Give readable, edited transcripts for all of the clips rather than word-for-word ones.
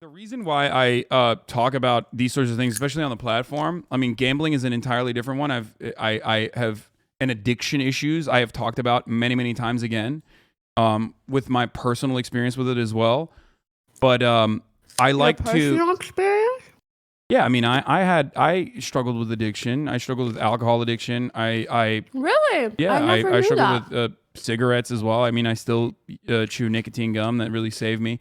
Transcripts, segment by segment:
The reason why I talk about these sorts of things, especially on the platform, I mean, gambling is an entirely different one. I have an addiction issues I have talked about many times again, with my personal experience with it as well. But I like to. Personal experience? Yeah, I mean, I struggled with addiction. I struggled with alcohol addiction. Really? Yeah, I never I knew struggled that. with cigarettes as well. I mean, I still chew nicotine gum. That really saved me.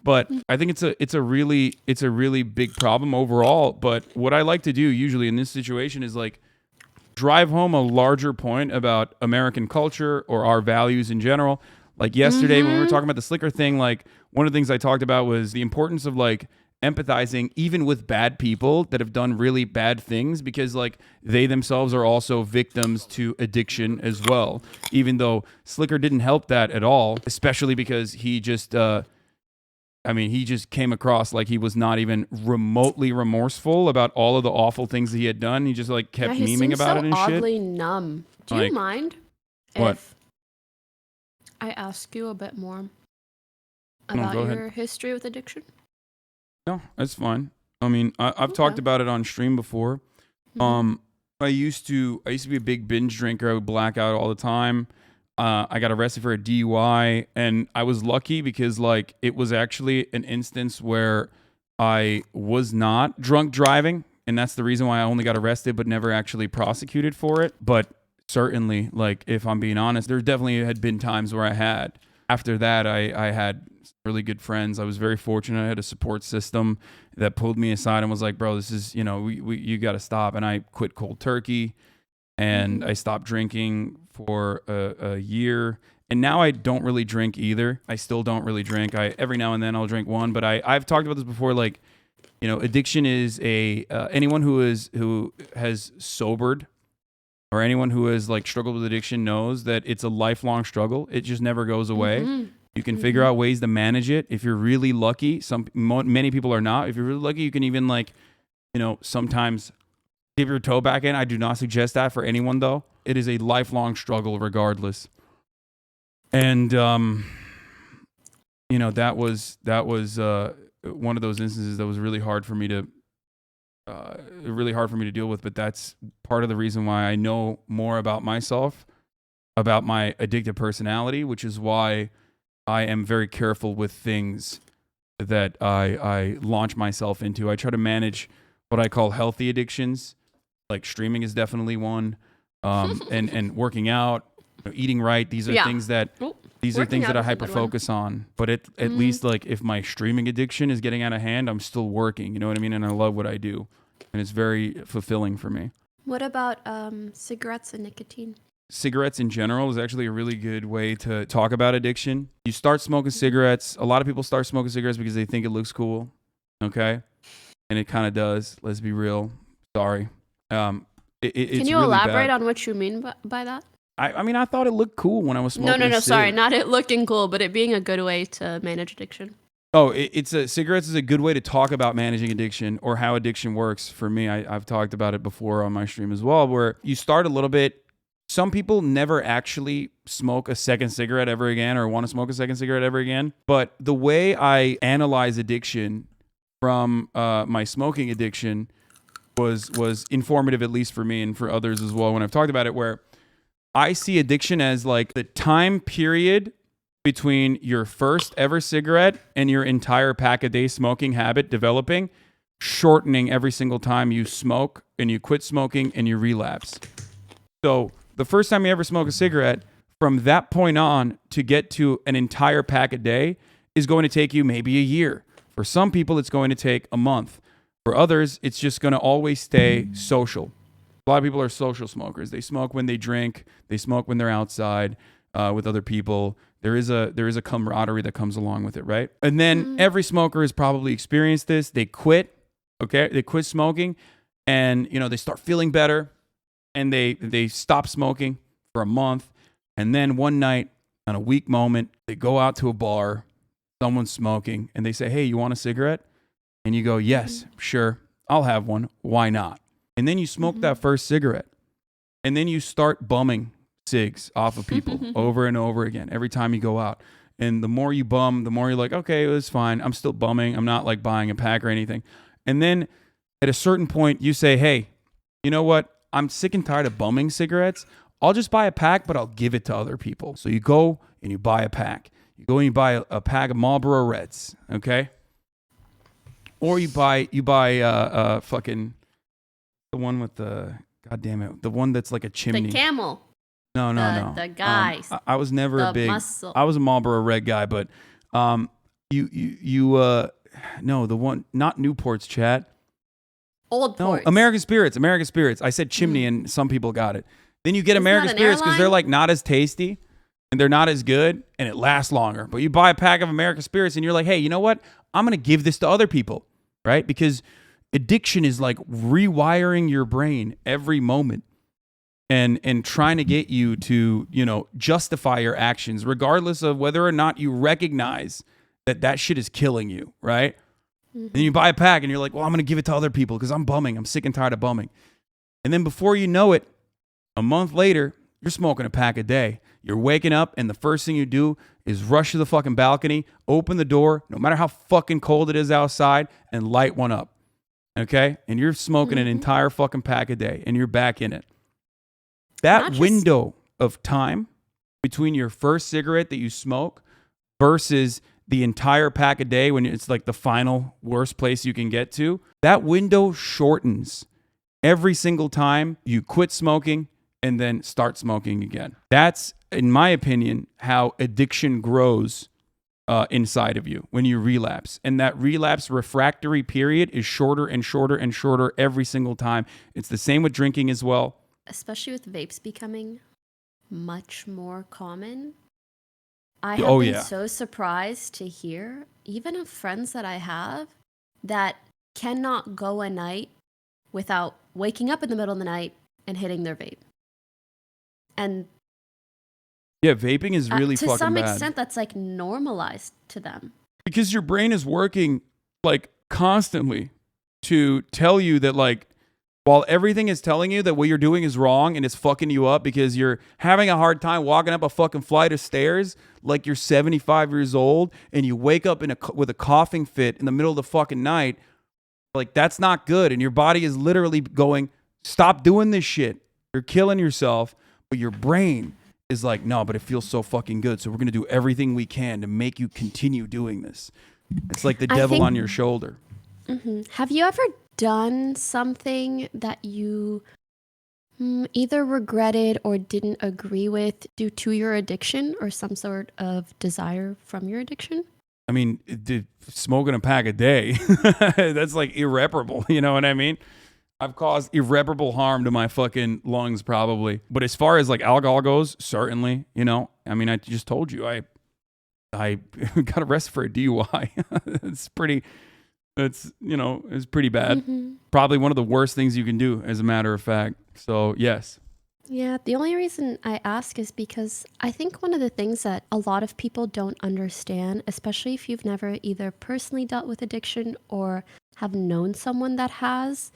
But I think it's a really big problem overall. But what I like to do usually in this situation is like drive home a larger point about American culture or our values in general. Like yesterday when we were talking about the slicker thing, like one of the things I talked about was the importance of like empathizing even with bad people that have done really bad things, because like they themselves are also victims to addiction as well, even though Slicker didn't help that at all, especially because he just he just came across like he was not even remotely remorseful about all of the awful things that he had done. He just like kept He memeing seems about so it and shit. oddly numb. Do Like, you mind what? if I ask you a bit more No, about go your ahead. history with addiction? No, that's fine. I mean, I've talked about it on stream before. I used to be a big binge drinker. I would black out all the time. I got arrested for a DUI, and I was lucky because like it was actually an instance where I was not drunk driving, and that's the reason why I only got arrested but never actually prosecuted for it. But certainly, like if I'm being honest, there definitely had been times where I had. After that, I had really good friends. I was very fortunate. I had a support system that pulled me aside and was like, bro, this is, you got to stop. And I quit cold turkey, and I stopped drinking for a year. And now I don't really drink either. I still don't really drink. Every now and then I'll drink one, but I've talked about this before. Like, addiction is anyone who has sobered, or anyone who has like struggled with addiction knows that it's a lifelong struggle. It just never goes away. You can figure out ways to manage it if you're really lucky. Many people are not. If you're really lucky, you can even like, sometimes dip your toe back in. I do not suggest that for anyone though. It is a lifelong struggle regardless. And that was one of those instances that was really hard for me to deal with. But that's part of the reason why I know more about myself, about my addictive personality, which is why I am very careful with things that I launch myself into. I try to manage what I call healthy addictions. Like streaming is definitely one, and working out, eating right. These are things that I hyper focus on. But at least like if my streaming addiction is getting out of hand, I'm still working. You know what I mean? And I love what I do, and it's very fulfilling for me. What about cigarettes and nicotine? Cigarettes in general is actually a really good way to talk about addiction. You start smoking cigarettes. A lot of people start smoking cigarettes because they think it looks cool. Okay. And it kind of does. Let's be real. Sorry. Can you really elaborate bad. On what you mean by that? I mean, I thought it looked cool when I was smoking. No, sorry. Not it looking cool, but it being a good way to manage addiction. Oh, cigarettes is a good way to talk about managing addiction or how addiction works. For me, I've talked about it before on my stream as well, where you start a little bit. Some people never actually smoke a second cigarette ever again or want to smoke a second cigarette ever again. But the way I analyze addiction from my smoking addiction was informative, at least for me and for others as well when I've talked about it, where I see addiction as like the time period between your first ever cigarette and your entire pack-a-day smoking habit developing, shortening every single time you smoke and you quit smoking and you relapse. So the first time you ever smoke a cigarette, from that point on to get to an entire pack a day is going to take you maybe a year. For some people, it's going to take a month. For others, it's just going to always stay social. A lot of people are social smokers. They smoke when they drink. They smoke when they're outside with other people. There is a camaraderie that comes along with it, right? And then every smoker has probably experienced this. They quit, okay? They quit smoking, and they start feeling better. And they stop smoking for a month. And then one night, on a weak moment, they go out to a bar, someone's smoking, and they say, hey, you want a cigarette? And you go, yes, sure, I'll have one. Why not? And then you smoke that first cigarette. And then you start bumming cigs off of people over and over again every time you go out. And the more you bum, the more you're like, okay, it was fine. I'm still bumming. I'm not like buying a pack or anything. And then at a certain point, you say, hey, you know what? I'm sick and tired of bumming cigarettes. I'll just buy a pack, but I'll give it to other people. So you go and you buy a pack. You go and you buy a pack of Marlboro Reds, okay? Or you buy fucking the one with the, God damn it, the one that's like a chimney. The Camel. No. The guys. I was never a big. Muscle. I was a Marlboro Red guy, but no, the one, not Newport's, chat. Old Ports. No, American Spirits. I said chimney, and some people got it. Then you get American Spirits because they're like not as tasty and they're not as good, and it lasts longer. But you buy a pack of American Spirits, and you're like, hey, you know what? I'm gonna give this to other people, right? Because addiction is like rewiring your brain every moment. And trying to get you to, justify your actions, regardless of whether or not you recognize that shit is killing you, right? Mm-hmm. And you buy a pack and you're like, well, I'm going to give it to other people because I'm bumming. I'm sick and tired of bumming. And then before you know it, a month later, you're smoking a pack a day. You're waking up and the first thing you do is rush to the fucking balcony, open the door, no matter how fucking cold it is outside, and light one up, okay? And you're smoking an entire fucking pack a day and you're back in it. That window of time between your first cigarette that you smoke versus the entire pack a day when it's like the final worst place you can get to, that window shortens every single time you quit smoking and then start smoking again. That's, in my opinion, how addiction grows inside of you when you relapse. And that relapse refractory period is shorter and shorter and shorter every single time. It's the same with drinking as well. Especially with vapes becoming much more common. I have been so surprised to hear, even of friends that I have, that cannot go a night without waking up in the middle of the night and hitting their vape. And yeah, vaping is really fucking bad. To some extent, that's like normalized to them. Because your brain is working like constantly to tell you that like, while everything is telling you that what you're doing is wrong and it's fucking you up because you're having a hard time walking up a fucking flight of stairs like you're 75 years old and you wake up with a coughing fit in the middle of the fucking night, like that's not good. And your body is literally going, stop doing this shit. You're killing yourself. But your brain is like, no, but it feels so fucking good. So we're going to do everything we can to make you continue doing this. It's like the devil on your shoulder. Mm-hmm. Have you ever done something that you either regretted or didn't agree with due to your addiction or some sort of desire from your addiction? I mean, smoking a pack a day, that's like irreparable. You know what I mean? I've caused irreparable harm to my fucking lungs probably. But as far as like alcohol goes, certainly, I mean, I just told you, I got arrested for a DUI. It's pretty bad. Mm-hmm. Probably one of the worst things you can do, as a matter of fact. So, yes. Yeah, the only reason I ask is because I think one of the things that a lot of people don't understand, especially if you've never either personally dealt with addiction or have known someone that has,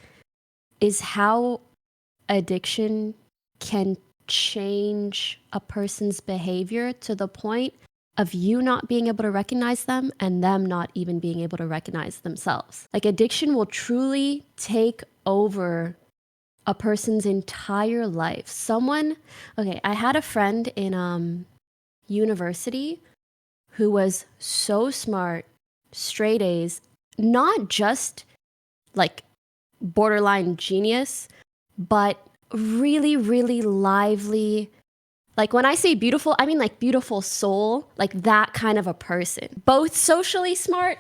is how addiction can change a person's behavior to the point of you not being able to recognize them and them not even being able to recognize themselves. Like addiction will truly take over a person's entire life. I had a friend in university who was so smart, straight A's, not just like borderline genius, but really, really lively. Like when I say beautiful, I mean like beautiful soul, like that kind of a person. Both socially smart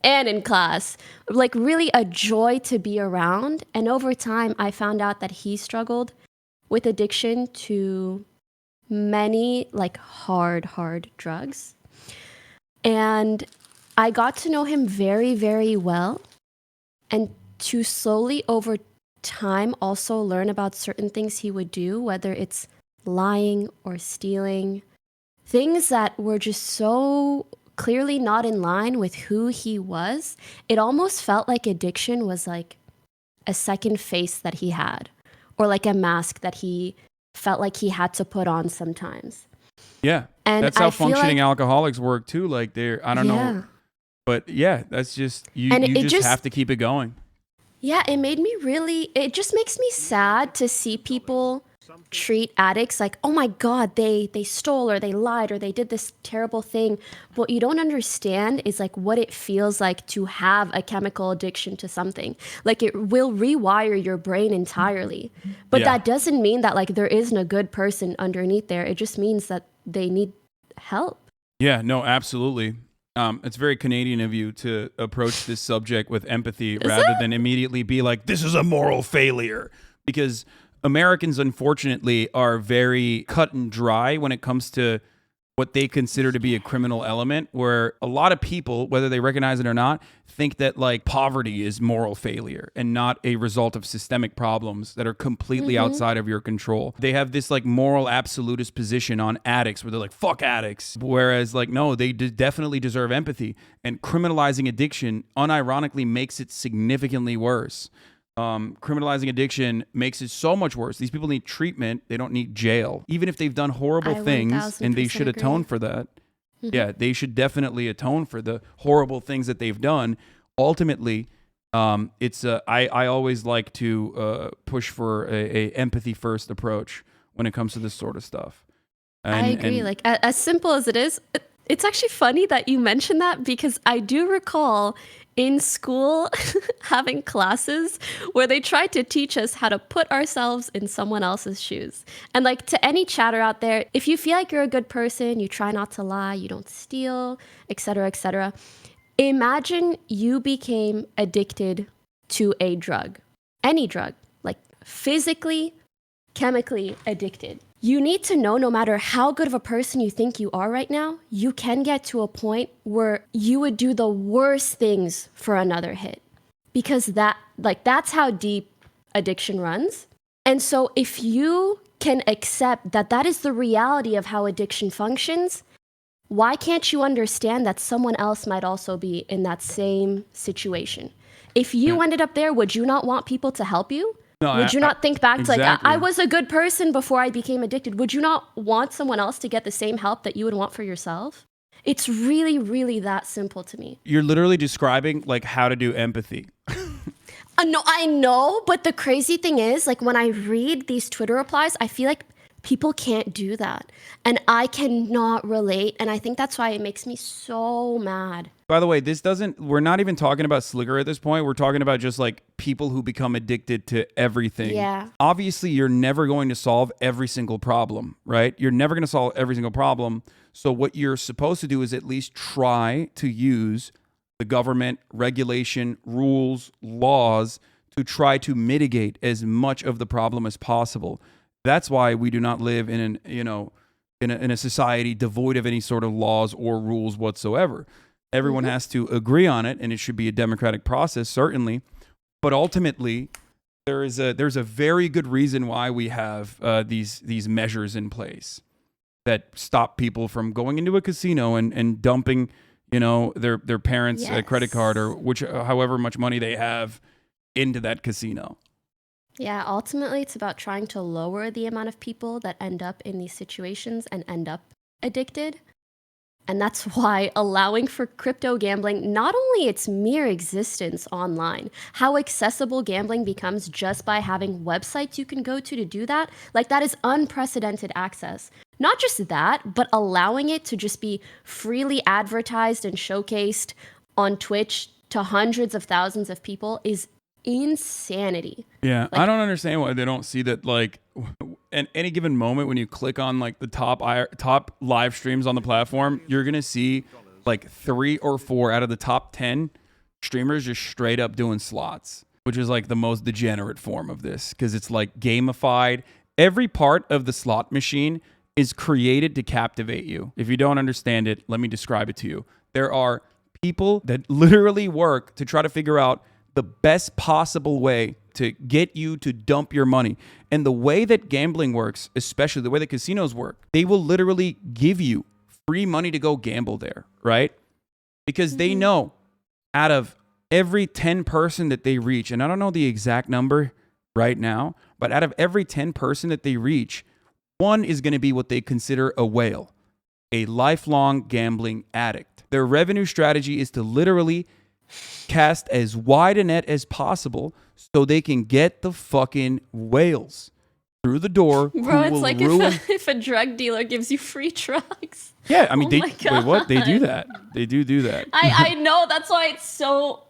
and in class, like really a joy to be around. And over time, I found out that he struggled with addiction to many like hard drugs. And I got to know him very, very well. And to slowly over time also learn about certain things he would do, whether it's lying or stealing, things that were just so clearly not in line with who he was. It almost felt like addiction was like a second face that he had, or like a mask that he felt like he had to put on sometimes. Yeah. And That's how I feel functioning like, alcoholics work too. Like I don't know, yeah. but yeah, that's just, And you it just just, have to keep it going. yeah, it made me really, it just makes me sad to see people treat addicts like, oh my God, they stole or they lied or they did this terrible thing. What you don't understand is like what it feels like to have a chemical addiction to something. Like it will rewire your brain entirely. But Yeah. that doesn't mean that like there isn't a good person underneath there. It just means that they need help. Yeah, no, absolutely. It's very Canadian of you to approach this subject with empathy Is rather it? than immediately be like, this is a moral failure. Because Americans, unfortunately, are very cut and dry when it comes to what they consider to be a criminal element, where a lot of people, whether they recognize it or not, think that like poverty is moral failure and not a result of systemic problems that are completely outside of your control. They have this like moral absolutist position on addicts where they're like, fuck addicts. Whereas like, no, they definitely deserve empathy. And criminalizing addiction unironically makes it significantly worse. Criminalizing addiction makes it so much worse. These people need treatment. They don't need jail. Even if they've done horrible I things and they should 1000% atone agree. for that. Yeah, they should definitely atone for the horrible things that they've done. Ultimately, I always like to push for a empathy first approach when it comes to this sort of stuff. I agree. Like as simple as it is, it's actually funny that you mentioned that because I do recall in school having classes where they tried to teach us how to put ourselves in someone else's shoes. And like to any chatter out there, if you feel like you're a good person, you try not to lie, you don't steal, etc., etc. Imagine you became addicted to a drug, any drug, like physically, chemically addicted. You need to know no matter how good of a person you think you are right now, you can get to a point where you would do the worst things for another hit. Because that's how deep addiction runs. And so if you can accept that that is the reality of how addiction functions, why can't you understand that someone else might also be in that same situation? If you ended up there, would you not want people to help you? No, Would you not think back to like, I exactly. was a good person before I became addicted? Would you not want someone else to get the same help that you would want for yourself? It's really, really that simple to me. You're literally describing like how to do empathy. No, I know, but the crazy thing is, like when I read these Twitter replies, I feel like people can't do that. And I cannot relate. And I think that's why it makes me so mad. By the way, we're not even talking about Slicker at this point. We're talking about just like people who become addicted to everything. Yeah. Obviously, you're never going to solve every single problem, right? You're never going to solve every single problem. So what you're supposed to do is at least try to use the government, regulation, rules, laws to try to mitigate as much of the problem as possible. That's why we do not live in in a society devoid of any sort of laws or rules whatsoever. Everyone has to agree on it, and it should be a democratic process, certainly. But ultimately, there's a very good reason why we have these measures in place that stop people from going into a casino and dumping, their parents' credit card or however much money they have into that casino. Yeah, ultimately, it's about trying to lower the amount of people that end up in these situations and end up addicted. And that's why allowing for crypto gambling, not only its mere existence online, how accessible gambling becomes just by having websites you can go to do that, like that is unprecedented access. Not just that, but allowing it to just be freely advertised and showcased on Twitch to hundreds of thousands of people is insanity. Yeah, I don't understand why they don't see that. Like, at any given moment, when you click on like the top live streams on the platform, you're gonna see like 3 or 4 out of the top 10 streamers just straight up doing slots, which is like the most degenerate form of this because it's like gamified. Every part of the slot machine is created to captivate you. If you don't understand it, let me describe it to you. There are people that literally work to try to figure out the best possible way to get you to dump your money. And the way that gambling works, especially the way that casinos work, they will literally give you free money to go gamble there, right? Because they know out of every 10 person that they reach, and I don't know the exact number right now, but out of every 10 person that they reach, One is going to be what they consider a whale, a lifelong gambling addict. Their revenue strategy is to literally cast as wide a net as possible so they can get the fucking whales through the door. Bro, it's like if a drug dealer gives you free drugs. Yeah, I mean, Oh wait, what? They do that. They do that. I know. That's why it's so...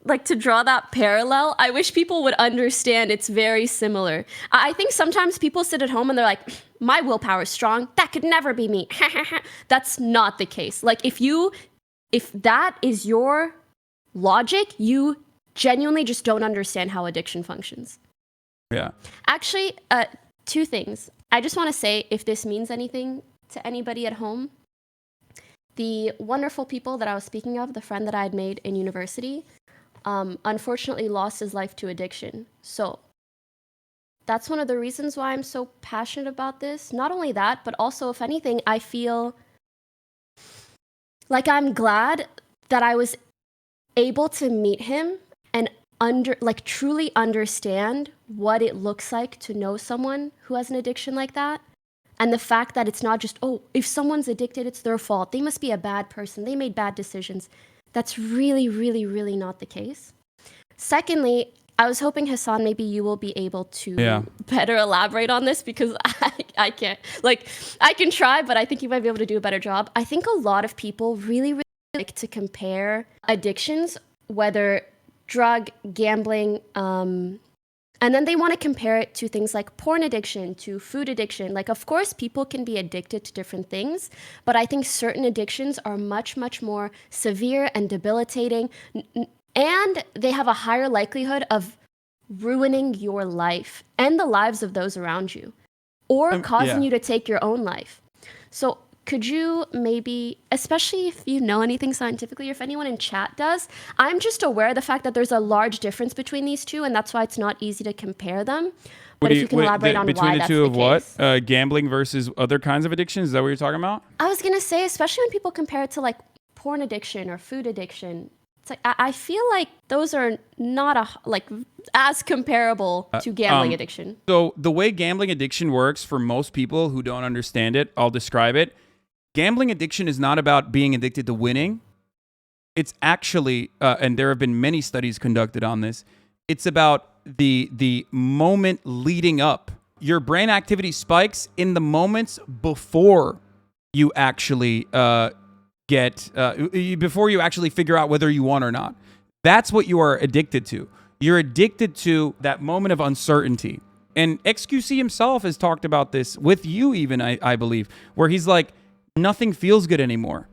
Like, to draw that parallel, I wish people would understand it's very similar. I think sometimes people sit at home and they're like, my willpower is strong. That could never be me. That's not the case. Like, if that is your logic, you genuinely just don't understand how addiction functions. Yeah. Actually, two things. I just want to say, if this means anything to anybody at home, the wonderful people that I was speaking of, the friend that I had made in university, unfortunately lost his life to addiction. So that's one of the reasons why I'm so passionate about this. Not only that, but also, if anything, I feel like I'm glad that I was able to meet him and truly understand what it looks like to know someone who has an addiction like that. And the fact that it's not just, oh, if someone's addicted, it's their fault. They must be a bad person. They made bad decisions. That's really, really, really not the case. Secondly, I was hoping, Hasan, maybe you will be able to better elaborate on this, because I can't. Like, I can try, but I think you might be able to do a better job. I think a lot of people really, really like to compare addictions, whether drug, gambling, and then they want to compare it to things like porn addiction, to food addiction. Like, of course, people can be addicted to different things, but I think certain addictions are much, much more severe and debilitating, and they have a higher likelihood of ruining your life and the lives of those around you, or causing you to take your own life. So could you maybe, especially if you know anything scientifically, or if anyone in chat does, I'm just aware of the fact that there's a large difference between these two, and that's why it's not easy to compare them. But if you can elaborate on between why the that's two the of case. what? Gambling versus other kinds of addictions? Is that what you're talking about? I was going to say, especially when people compare it to like porn addiction or food addiction, it's like, I feel like those are not as comparable to gambling addiction. So the way gambling addiction works, for most people who don't understand it, I'll describe it. Gambling addiction is not about being addicted to winning. It's actually, and there have been many studies conducted on this, it's about the moment leading up. Your brain activity spikes in the moments before you actually before you actually figure out whether you won or not. That's what you are addicted to. You're addicted to that moment of uncertainty. And XQC himself has talked about this with you even, I believe, where he's like, nothing feels good anymore.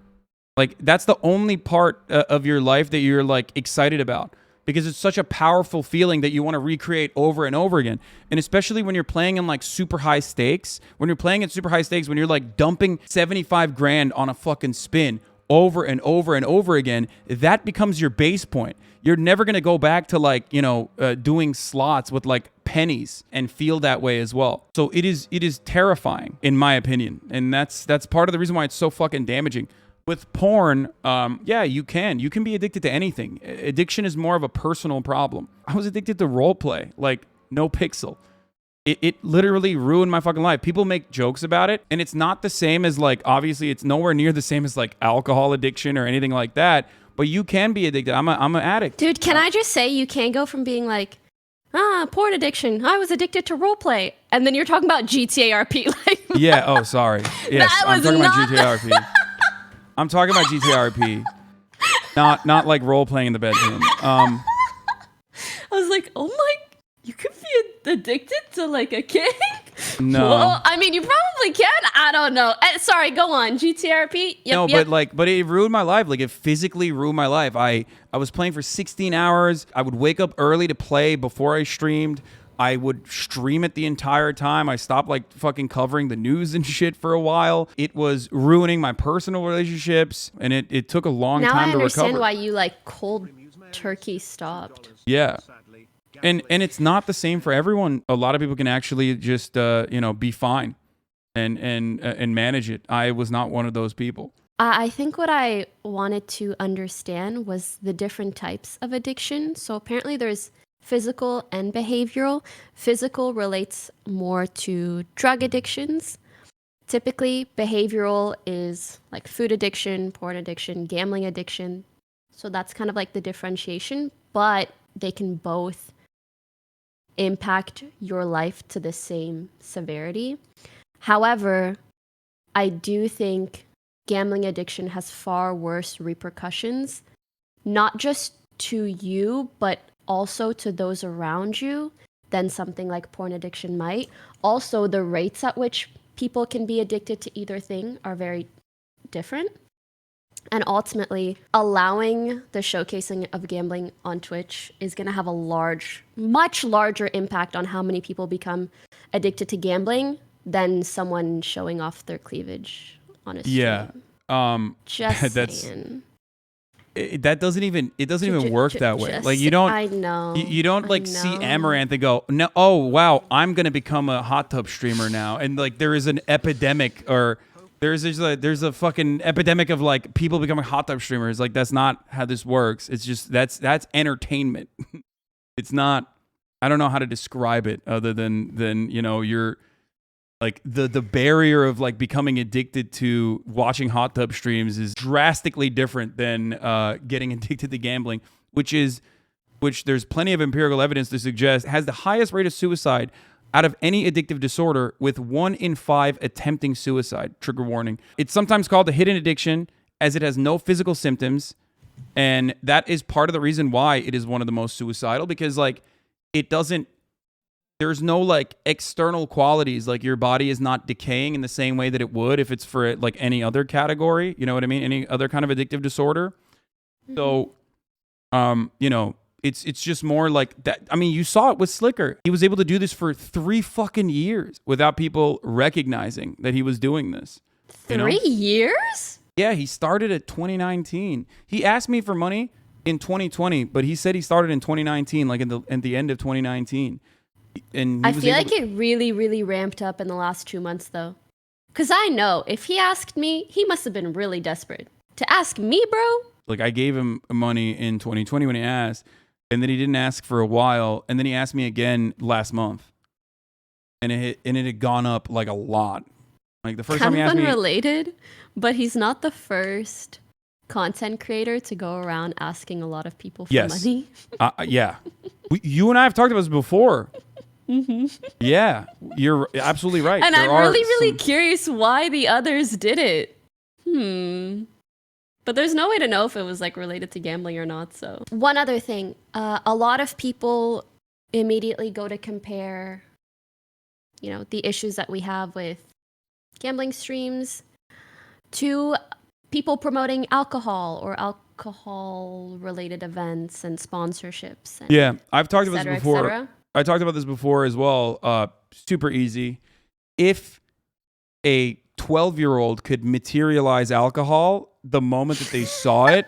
Like, that's the only part of your life that you're like excited about, because it's such a powerful feeling that you want to recreate over and over again. And especially when you're playing in like super high stakes, when you're like dumping 75 grand on a fucking spin over and over and over again, that becomes your base point. You're never going to go back to like, doing slots with like pennies and feel that way as well. So it is terrifying, in my opinion. And that's part of the reason why it's so fucking damaging. With porn, you can be addicted to anything. Addiction is more of a personal problem. I was addicted to role play, like no pixel. It literally ruined my fucking life. People make jokes about it, and it's not the same as like, obviously it's nowhere near the same as like alcohol addiction or anything like that, but you can be addicted. I'm an addict. Dude, can I just say, you can't go from being like, porn addiction, I was addicted to role play, and then you're talking about GTA RP. Like, yeah, oh, sorry. Yes, I'm talking about GTA RP. I'm talking about GTA RP. Not like role playing in the bedroom. I was like, oh my, you could be addicted to like a king? No. Well, I mean, you probably can. I don't know. Sorry, go on. GTRP? Yep, no, but it ruined my life. Like, it physically ruined my life. I was playing for 16 hours. I would wake up early to play before I streamed. I would stream it the entire time. I stopped like fucking covering the news and shit for a while. It was ruining my personal relationships, and it took a long time to recover. Now I understand why you like cold turkey stopped. Yeah. And it's not the same for everyone. A lot of people can actually just be fine and manage it. I was not one of those people. I think what I wanted to understand was the different types of addiction. So apparently there's physical and behavioral. Physical relates more to drug addictions. Typically, behavioral is like food addiction, porn addiction, gambling addiction. So that's kind of like the differentiation, but they can both impact your life to the same severity. However, I do think gambling addiction has far worse repercussions, not just to you, but also to those around you than something like porn addiction might. Also, the rates at which people can be addicted to either thing are very different. And ultimately, allowing the showcasing of gambling on Twitch is going to have a much larger impact on how many people become addicted to gambling than someone showing off their cleavage on a stream. Yeah. Just that's saying. That doesn't even work that way. Like you don't I know. You don't like see Amaranth and go, no, oh wow, I'm gonna become a hot tub streamer now. And like there is an epidemic or there's a fucking epidemic of like people becoming hot tub streamers. Like that's not how this works. It's just that's entertainment. It's not. I don't know how to describe it other than you're like the barrier of like becoming addicted to watching hot tub streams is drastically different than getting addicted to gambling, which there's plenty of empirical evidence to suggest has the highest rate of suicide out of any addictive disorder, with 1 in 5 attempting suicide. Trigger warning. It's sometimes called a hidden addiction as it has no physical symptoms. And that is part of the reason why it is one of the most suicidal, because like there's no like external qualities. Like your body is not decaying in the same way that it would if it's for like any other category. You know what I mean? Any other kind of addictive disorder. Mm-hmm. So, it's just more like that. I mean, you saw it with Slicker. He was able to do this for 3 fucking years without people recognizing that he was doing this. 3 years? Yeah, he started at 2019. He asked me for money in 2020, but he said he started in 2019, like at the end of 2019. And I feel like it really, really ramped up in the last 2 months, though. Because I know if he asked me, he must have been really desperate. To ask me, bro? Like, I gave him money in 2020 when he asked, and then he didn't ask for a while, and then he asked me again last month. And it had gone up, like, a lot. Like, the first time he asked me... Kind of unrelated, but he's not the first content creator to go around asking a lot of people for money. Yeah. You and I have talked about this before. Mm-hmm. Yeah, you're absolutely right. And I'm really curious why the others did it. But there's no way to know if it was like related to gambling or not. So one other thing, a lot of people immediately go to compare, the issues that we have with gambling streams to people promoting alcohol or alcohol-related events and sponsorships. And yeah, I've talked about this before. Et I talked about this before as well. Super easy. If a 12-year-old could materialize alcohol the moment that they saw it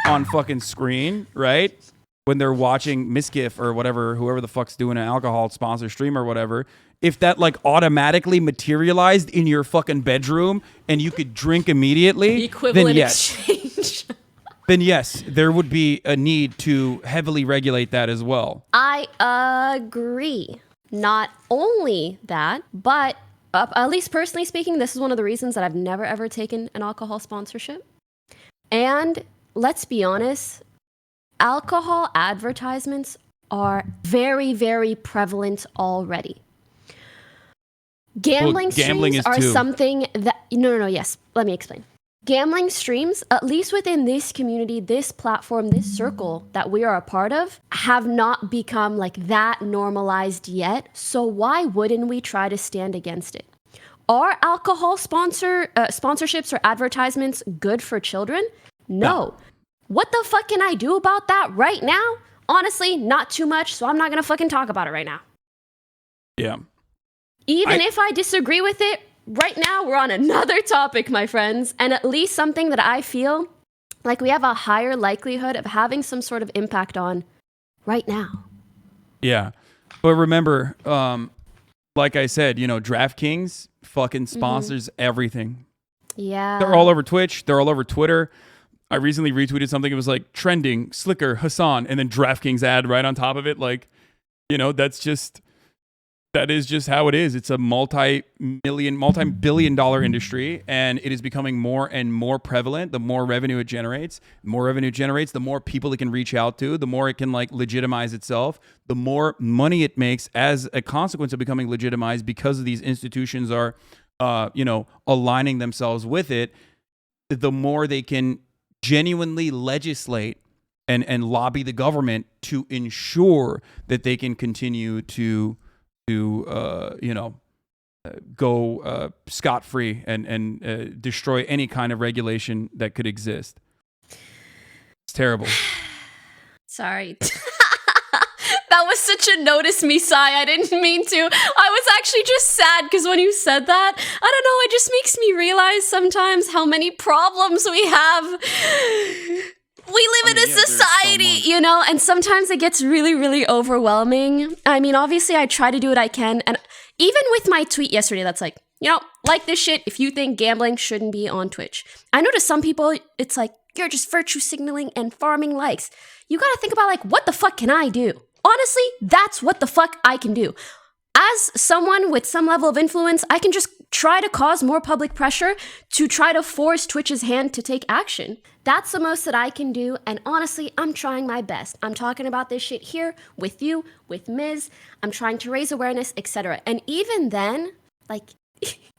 on fucking screen, right? When they're watching Misgif or whatever, whoever the fuck's doing an alcohol sponsor stream or whatever, if that like automatically materialized in your fucking bedroom and you could drink immediately, the equivalent then yes. exchange. Then yes, there would be a need to heavily regulate that as well. I agree. Not only that, but at least personally speaking, this is one of the reasons that I've never ever taken an alcohol sponsorship. And let's be honest, alcohol advertisements are very, very prevalent already. Gambling streams are something that... No, yes. Let me explain. Gambling streams, at least within this community, this platform, this circle that we are a part of, have not become like that normalized yet. So why wouldn't we try to stand against it? Are alcohol sponsorships or advertisements good for children? No. What the fuck can I do about that right now? Honestly, not too much, so I'm not going to fucking talk about it right now. Yeah. Even if I disagree with it, right now we're on another topic, my friends, and at least something that I feel like we have a higher likelihood of having some sort of impact on right now. Yeah. But remember, like I said, DraftKings fucking sponsors everything. Yeah. They're all over Twitch. They're all over Twitter. I recently retweeted something. It was like trending, Slicker, Hasan, and then DraftKings ad right on top of it. Like, That is just how it is. It's a multi-billion dollar industry, and it is becoming more and more prevalent. The more revenue it generates, the more people it can reach out to, the more it can like legitimize itself, the more money it makes as a consequence of becoming legitimized because of these institutions are, aligning themselves with it. The more they can genuinely legislate and lobby the government to ensure that they can continue to go scot-free and destroy any kind of regulation that could exist. It's terrible. Sorry. That was such a notice me sigh. I didn't mean to. I was actually just sad because when you said that, I don't know, it just makes me realize sometimes how many problems we have. We live in a society, and sometimes it gets really, really overwhelming. I mean, obviously, I try to do what I can. And even with my tweet yesterday, that's like, like this shit if you think gambling shouldn't be on Twitch. I know to some people, it's like, you're just virtue signaling and farming likes. You gotta think about, like, what the fuck can I do? Honestly, that's what the fuck I can do. As someone with some level of influence, I can just try to cause more public pressure to try to force Twitch's hand to take action. That's the most that I can do, and honestly, I'm trying my best. I'm talking about this shit here with you, with Miz. I'm trying to raise awareness, etc. And even then, like,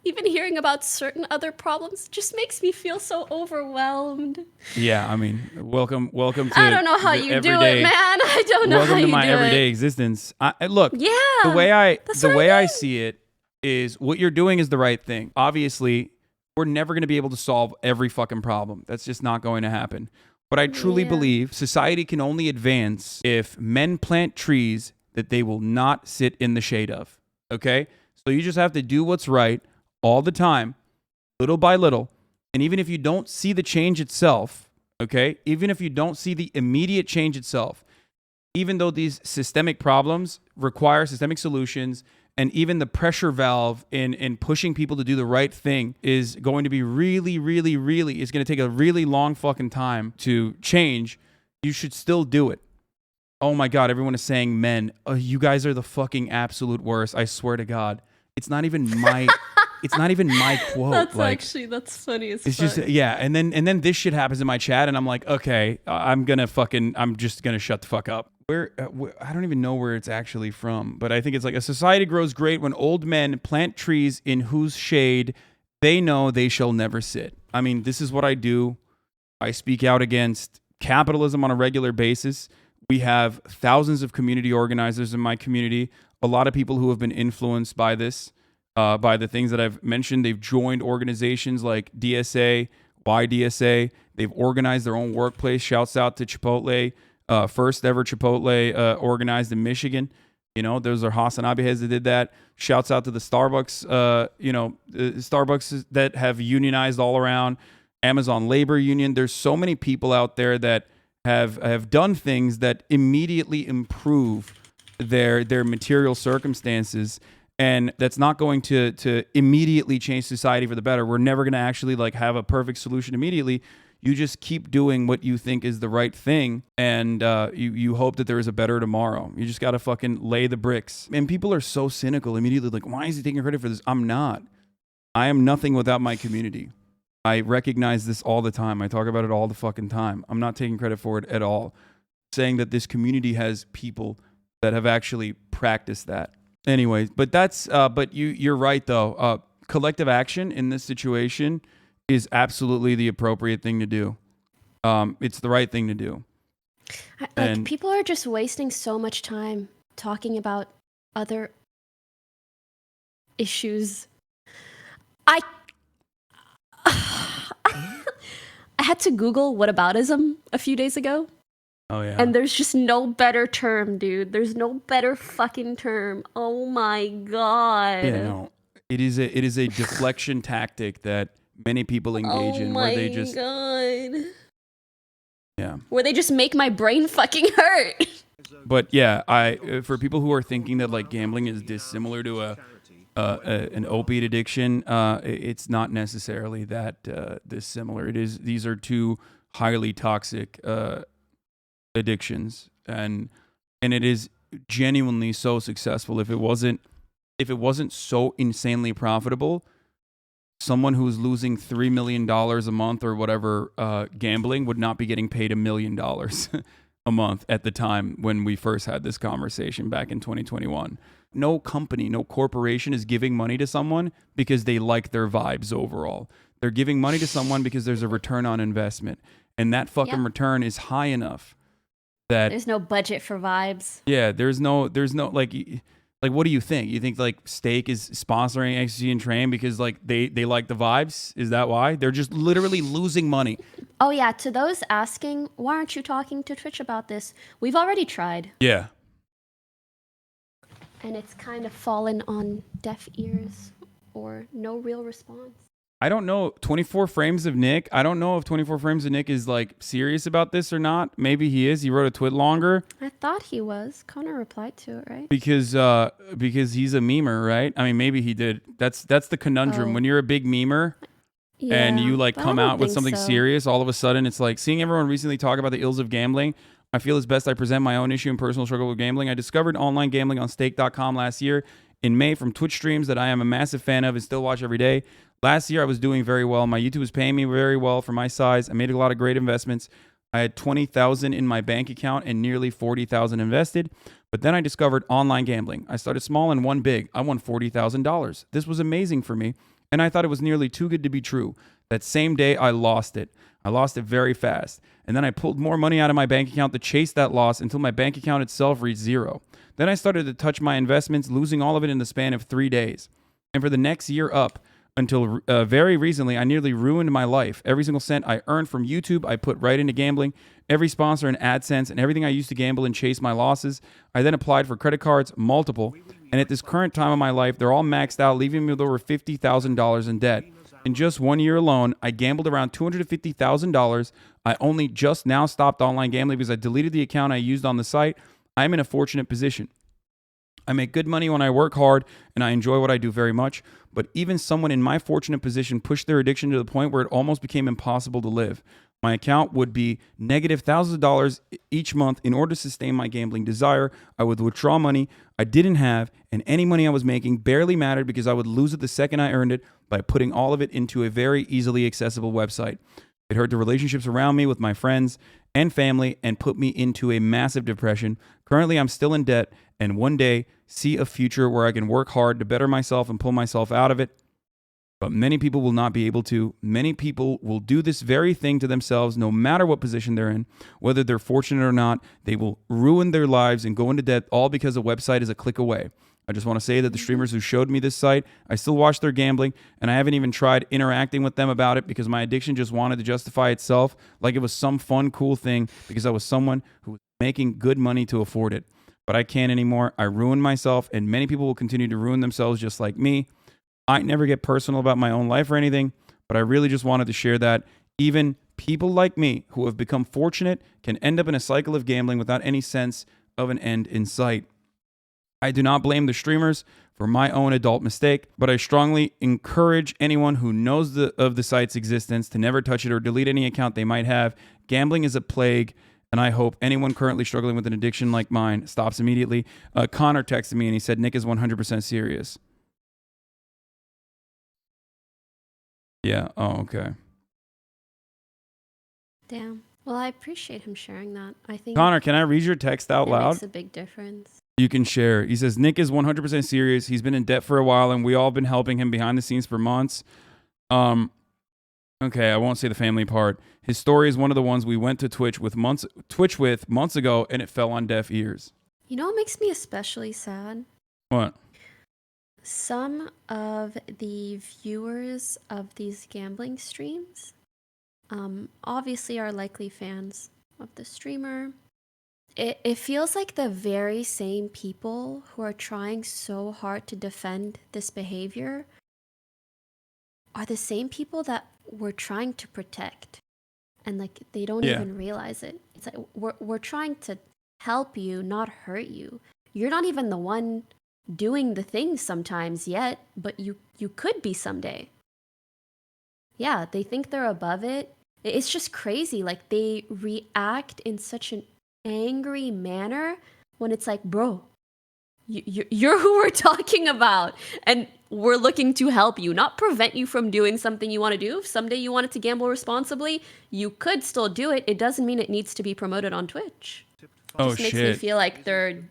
even hearing about certain other problems just makes me feel so overwhelmed. Yeah, I mean, welcome to I don't know how you do it, man. I don't know how you do it. Welcome to my everyday existence. Look, yeah, the way I see it is what you're doing is the right thing. Obviously, we're never going to be able to solve every fucking problem. That's just not going to happen. But I truly believe society can only advance if men plant trees that they will not sit in the shade of. Okay? So you just have to do what's right all the time, little by little. And even if you don't see the change itself, okay? Even if you don't see the immediate change itself, even though these systemic problems require systemic solutions, and even the pressure valve in pushing people to do the right thing is going to be really, really, really, it's going to take a really long fucking time to change, you should still do it. Oh my God, everyone is saying men. You guys are the fucking absolute worst. I swear to God. It's not even my quote. That's funny as fuck. It's just, yeah. And then this shit happens in my chat and I'm like, okay, I'm just gonna shut the fuck up. Where I don't even know where it's actually from, but I think it's like, a society grows great when old men plant trees in whose shade they know they shall never sit. I mean, this is what I do. I speak out against capitalism on a regular basis. We have thousands of community organizers in my community. A lot of people who have been influenced by this, by the things that I've mentioned. They've joined organizations like DSA, YDSA. They've organized their own workplace. Shouts out to Chipotle, first ever Chipotle organized in Michigan. Those are Hasanabi heads that did that. Shouts out to the Starbucks, Starbucks that have unionized all around. Amazon Labor Union. There's so many people out there that have done things that immediately improve their material circumstances, and that's not going to immediately change society for the better. We're never going to actually like have a perfect solution immediately. You just keep doing what you think is the right thing, and you hope that there is a better tomorrow. You just got to fucking lay the bricks. And people are so cynical immediately, like, why is he taking credit for this? I'm not. I am nothing without my community. I recognize this all the time. I talk about it all the fucking time. I'm not taking credit for it at all. Saying that this community has people that have actually practiced that. Anyways, but you're right though. Collective action in this situation is absolutely the appropriate thing to do. It's the right thing to do. People are just wasting so much time talking about other issues. I had to Google whataboutism a few days ago. Oh yeah. And there's just no better term, dude. There's no better fucking term. Oh my God. Yeah, no. It is a deflection tactic that many people engage in, where they just God. Yeah. Where they just make my brain fucking hurt. But yeah, for people who are thinking that like gambling is dissimilar to an opiate addiction, it's not necessarily that dissimilar. These are two highly toxic addictions, and it is genuinely so successful if it wasn't so insanely profitable. Someone who's losing $3 million a month or whatever gambling would not be getting paid $1 million a month at the time when we first had this conversation back in 2021. No company, no corporation is giving money to someone because they like their vibes overall. They're giving money to someone because there's a return on investment. And that fucking return is high enough that there's no budget for vibes. Yeah, there's no like what do you think? You think like Steak is sponsoring XG and Train because like they like the vibes? Is that why? They're just literally losing money. Oh yeah, to those asking, why aren't you talking to Twitch about this? We've already tried. Yeah. And it's kind of fallen on deaf ears or no real response. I don't know. 24 Frames of Nick. I don't know if 24 Frames of Nick is like serious about this or not. Maybe he is. He wrote a tweet longer. I thought he was. Connor replied to it, right? Because he's a memer, right? I mean, maybe he did. That's the conundrum. When you're a big memer and you like come out with something serious, all of a sudden it's like seeing everyone recently talk about the ills of gambling. I feel it's best I present my own issue and personal struggle with gambling. I discovered online gambling on stake.com last year in May from Twitch streams that I am a massive fan of and still watch every day. Last year, I was doing very well. My YouTube was paying me very well for my size. I made a lot of great investments. I had $20,000 in my bank account and nearly $40,000 invested. But then I discovered online gambling. I started small and won big. I won $40,000. This was amazing for me, and I thought it was nearly too good to be true. That same day, I lost it. I lost it very fast. And then I pulled more money out of my bank account to chase that loss until my bank account itself reached zero. Then I started to touch my investments, losing all of it in the span of 3 days. And for the next year up, until very recently, I nearly ruined my life. Every single cent I earned from YouTube, I put right into gambling. Every sponsor in AdSense and everything I used to gamble and chase my losses. I then applied for credit cards, multiple. And at this current time of my life, they're all maxed out, leaving me with over $50,000 in debt. In just 1 year alone, I gambled around $250,000. I only just now stopped online gambling because I deleted the account I used on the site. I'm in a fortunate position. I make good money when I work hard, and I enjoy what I do very much. But even someone in my fortunate position pushed their addiction to the point where it almost became impossible to live. My account would be negative thousands of dollars each month. In order to sustain my gambling desire, I would withdraw money I didn't have, and any money I was making barely mattered because I would lose it the second I earned it by putting all of it into a very easily accessible website. It hurt the relationships around me with my friends and family and put me into a massive depression. Currently, I'm still in debt and one day see a future where I can work hard to better myself and pull myself out of it. But many people will not be able to. Many people will do this very thing to themselves no matter what position they're in. Whether they're fortunate or not, they will ruin their lives and go into debt all because a website is a click away. I just want to say that the streamers who showed me this site, I still watch their gambling, and I haven't even tried interacting with them about it because my addiction just wanted to justify itself like it was some fun, cool thing because I was someone who was making good money to afford it. But I can't anymore. I ruined myself, and many people will continue to ruin themselves just like me. I never get personal about my own life or anything, but I really just wanted to share that even people like me who have become fortunate can end up in a cycle of gambling without any sense of an end in sight. I do not blame the streamers for my own adult mistake, but I strongly encourage anyone who knows of the site's existence to never touch it or delete any account they might have. Gambling is a plague, and I hope anyone currently struggling with an addiction like mine stops immediately. Connor texted me and he said, Nick is 100% serious. Yeah. Oh, okay. Damn. Well, I appreciate him sharing that. I think Connor, can I read your text out loud? It makes a big difference. You can share. He says, Nick is 100% serious. He's been in debt for a while, and we all been helping him behind the scenes for months. Okay, I won't say the family part. His story is one of the ones we went to Twitch with months ago, and it fell on deaf ears. You know what makes me especially sad? What? Some of the viewers of these gambling streams obviously are likely fans of the streamer. It feels like the very same people who are trying so hard to defend this behavior are the same people that we're trying to protect. And like they don't even realize it. It's like we're trying to help you, not hurt you. You're not even the one doing the things sometimes yet, but you could be someday. Yeah, they think they're above it. It's just crazy. Like they react in such an angry manner when it's like, bro, you're who we're talking about, and we're looking to help you, not prevent you from doing something you want to do. If someday you wanted to gamble responsibly, you could still do it. It doesn't mean it needs to be promoted on Twitch. Oh Just makes me shit. feel like they're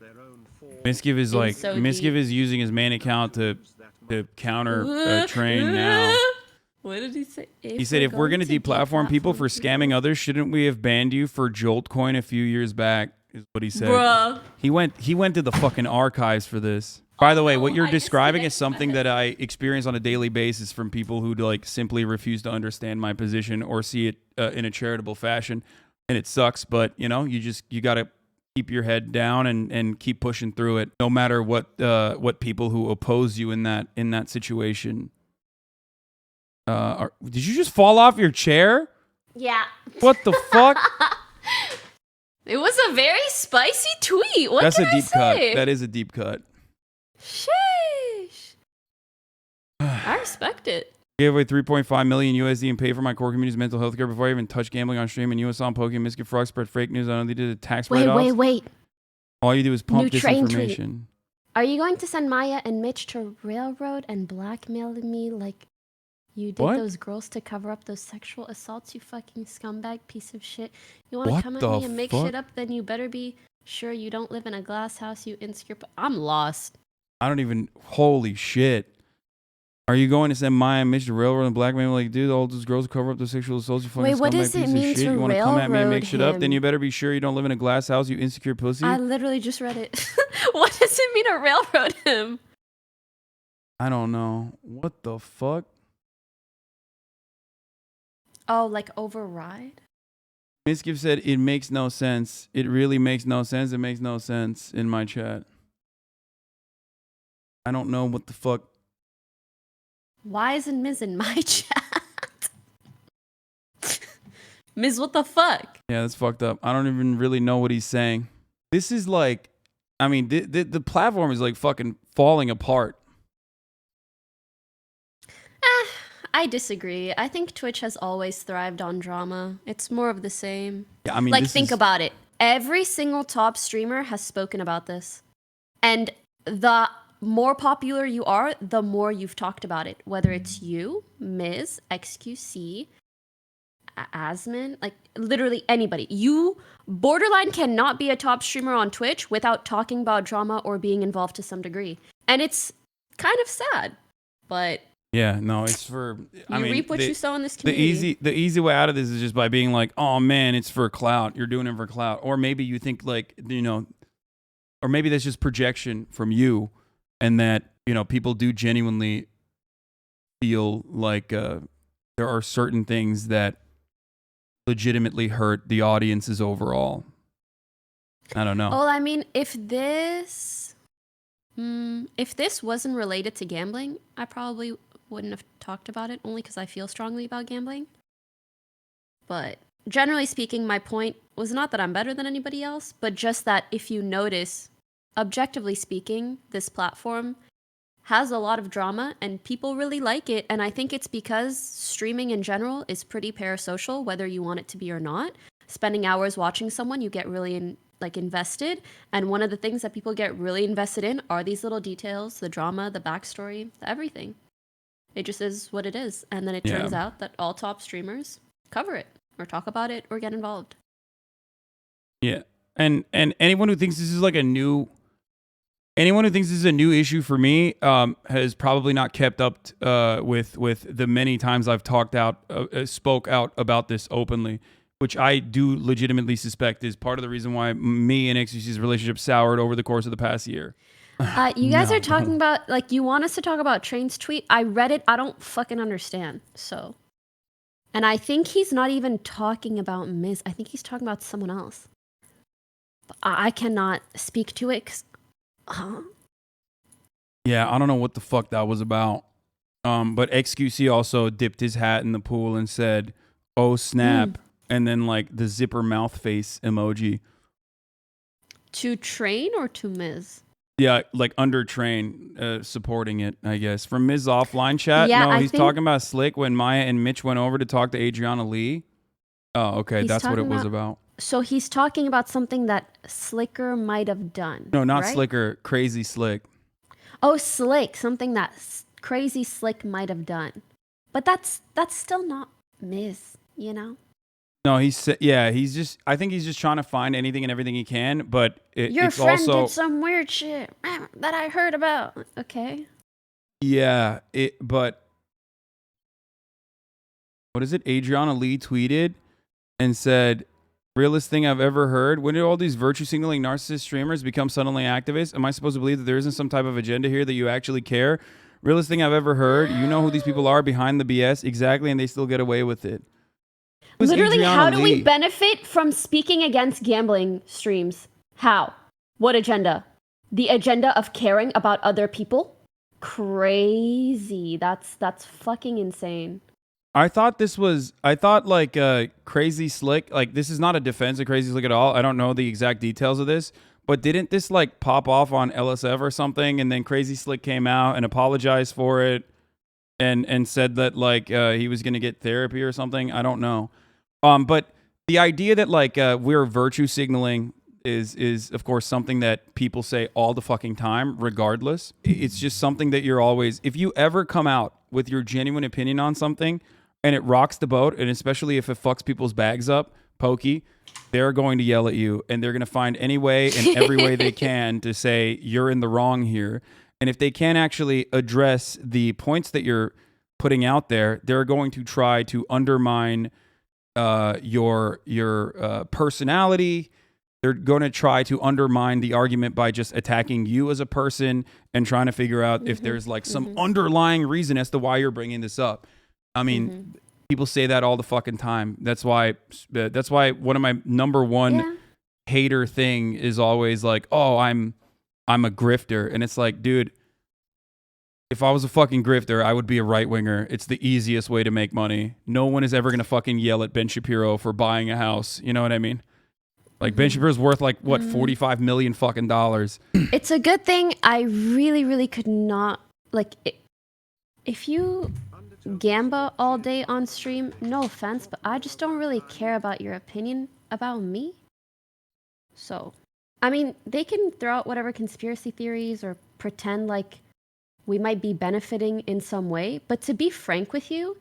Miskiv is like so Miskiv deep. is using his main account to counter train now. What did he say? He said, if we're going to deplatform people for scamming others, shouldn't we have banned you for Joltcoin a few years back, is what he said. Bruh. He went to the fucking archives for this. By the way, what you're describing is something that I experience on a daily basis from people who like simply refuse to understand my position or see it in a charitable fashion. And it sucks, but you know, you got to keep your head down and keep pushing through it, no matter what people who oppose you in that situation. Did you just fall off your chair? Yeah. What the fuck? It was a very spicy tweet. What That's can a deep I say? cut. That is a deep cut. Sheesh. I respect it. Gave away 3.5 million USD and paid for my core community's mental health care before I even touched gambling on stream. And Hasan Pokimane, Miskiv Frog spread fake news. I only did a tax write-offs. Wait. All you do is pump New train disinformation. Are you going to send Maya and Mitch to railroad and blackmail me like you did What? those girls to cover up those sexual assaults, you fucking scumbag piece of shit? You want to What come at the me and make fuck? shit up? Then you better be sure you don't live in a glass house, you insecure. I'm lost. I don't even. Holy shit. Are you going to send Maya and Mitch to railroad and blackmail? Like, dude, all those girls cover up the sexual assaults. You fucking Wait, what scumbag does it piece of mean shit. to You want to come at me and make railroad shit up? Then him? you better be sure you don't live in a glass house, you insecure pussy. I literally just read it. What does it mean to railroad him? I don't know. What the fuck? Oh, like override? Miskiv said, it makes no sense. It really makes no sense. It makes no sense in my chat. I don't know what the fuck. Why isn't Miz in my chat? Miz, what the fuck? Yeah, that's fucked up. I don't even really know what he's saying. This is like, I mean, the platform is like fucking falling apart. I disagree. I think Twitch has always thrived on drama. It's more of the same. Yeah, I mean, Like, think about it. Every single top streamer has spoken about this. And the more popular you are, the more you've talked about it. Whether it's you, Miz, XQC, Asmin, like literally anybody. You borderline cannot be a top streamer on Twitch without talking about drama or being involved to some degree. And it's kind of sad, but yeah, no, it's for. I mean, reap what you sow in this community. The easy way out of this is just by being like, oh man, it's for clout. You're doing it for clout, or maybe you think like, you know, or maybe that's just projection from you, and that you know people do genuinely feel like there are certain things that legitimately hurt the audiences overall. I don't know. Well, I mean, if this wasn't related to gambling, I probably wouldn't have talked about it, only because I feel strongly about gambling. But generally speaking, my point was not that I'm better than anybody else, but just that if you notice, objectively speaking, this platform has a lot of drama and people really like it. And I think it's because streaming in general is pretty parasocial, whether you want it to be or not. Spending hours watching someone, you get really invested. And one of the things that people get really invested in are these little details, the drama, the backstory, the everything. It just is what it is. And then it turns out that all top streamers cover it or talk about it or get involved. Yeah. And anyone who thinks this is like a new issue for me has probably not kept up with the many times I've spoke out about this openly, which I do legitimately suspect is part of the reason why me and XQC's relationship soured over the course of the past year. You guys are talking about, like, you want us to talk about Train's tweet. I read it. I don't fucking understand. So, and I think he's not even talking about Miz. I think he's talking about someone else. But I cannot speak to it. 'Cause, Yeah, I don't know what the fuck that was about. But XQC also dipped his hat in the pool and said, "Oh snap!" And then like the zipper mouth face emoji. To Train or to Miz? Yeah, like under Train supporting it, I guess. From Miz offline chat, Yeah, no, I he's think- talking about Slick when Maya and Mitch went over to talk to Adriana Lee. Oh, okay, He's that's what it talking was about. So he's talking about something that Slicker might have done. No, not right? Slicker, Crazy Slick. Oh, Slick, something that Crazy Slick might have done. But that's still not Miz, you know? No, he's just, I think he's just trying to find anything and everything he can, but Your it's friend also, did some weird shit that I heard about. Okay. yeah, but what is it? Adriana Lee tweeted and said, realest thing I've ever heard. When did all these virtue signaling narcissist streamers become suddenly activists? Am I supposed to believe that there isn't some type of agenda here that you actually care? Realest thing I've ever heard. You know who these people are behind the BS. Exactly. And they still get away with it. Literally, Adriana how do we Lee. benefit from speaking against gambling streams? How? What agenda? The agenda of caring about other people? Crazy. That's fucking insane. I thought like Crazy Slick, like this is not a defense of Crazy Slick at all. I don't know the exact details of this, but didn't this like pop off on LSF or something? And then Crazy Slick came out and apologized for it and said that like he was going to get therapy or something. I don't know. But the idea that like we're virtue signaling is of course something that people say all the fucking time, regardless. It's just something that you're always, if you ever come out with your genuine opinion on something and it rocks the boat, and especially if it fucks people's bags up, Pokey, they're going to yell at you and they're going to find any way and every way they can to say you're in the wrong here. And if they can't actually address the points that you're putting out there, they're going to try to undermine your personality. They're going to try to undermine the argument by just attacking you as a person and trying to figure out if there's like some underlying reason as to why you're bringing this up. I mean, people say that all the fucking time. That's why one of my number one hater thing is always like, oh, I'm a grifter. And it's like, dude, if I was a fucking grifter, I would be a right winger. It's the easiest way to make money. No one is ever going to fucking yell at Ben Shapiro for buying a house. You know what I mean? Like Ben Shapiro's worth like what, 45 million fucking dollars. It's a good thing I really, really could not like if you gamba all day on stream, no offense, but I just don't really care about your opinion about me. So, I mean, they can throw out whatever conspiracy theories or pretend like we might be benefiting in some way, but to be frank with you,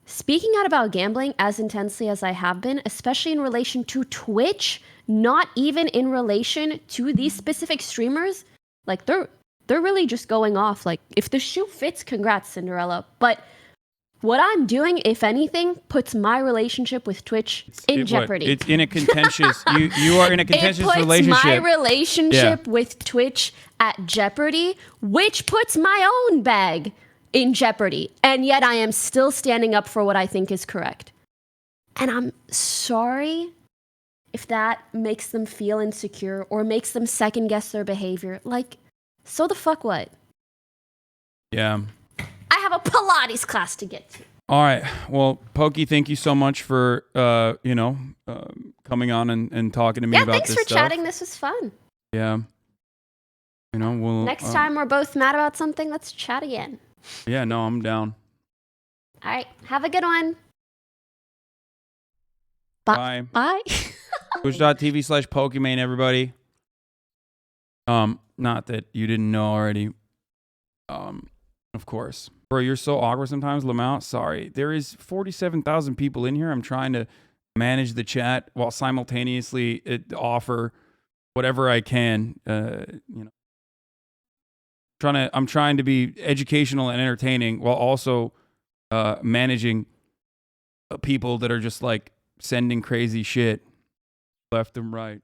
speaking out about gambling as intensely as I have been, especially in relation to Twitch, not even in relation to these specific streamers, like they're really just going off. Like, if the shoe fits, congrats, Cinderella. But what I'm doing, if anything, puts my relationship with Twitch in jeopardy. It's in a contentious. you are in a contentious relationship. It puts my relationship with Twitch at jeopardy, which puts my own bag in jeopardy. And yet I am still standing up for what I think is correct. And I'm sorry if that makes them feel insecure or makes them second guess their behavior. Like, so the fuck what? Yeah. I have a Pilates class to get to. All right. Well, Pokey, thank you so much for coming on and talking to me about this stuff. Yeah, thanks for chatting. This was fun. Yeah. You know, we'll next time we're both mad about something, let's chat again. Yeah, no, I'm down. All right. Have a good one. Bye. Bye. Twitch.tv/Pokimane, everybody. Not that you didn't know already. Of course. Bro, you're so awkward sometimes, Lamau. Sorry. There is 47,000 people in here. I'm trying to manage the chat while simultaneously offer whatever I can. I'm trying to be educational and entertaining while also managing people that are just like sending crazy shit left and right.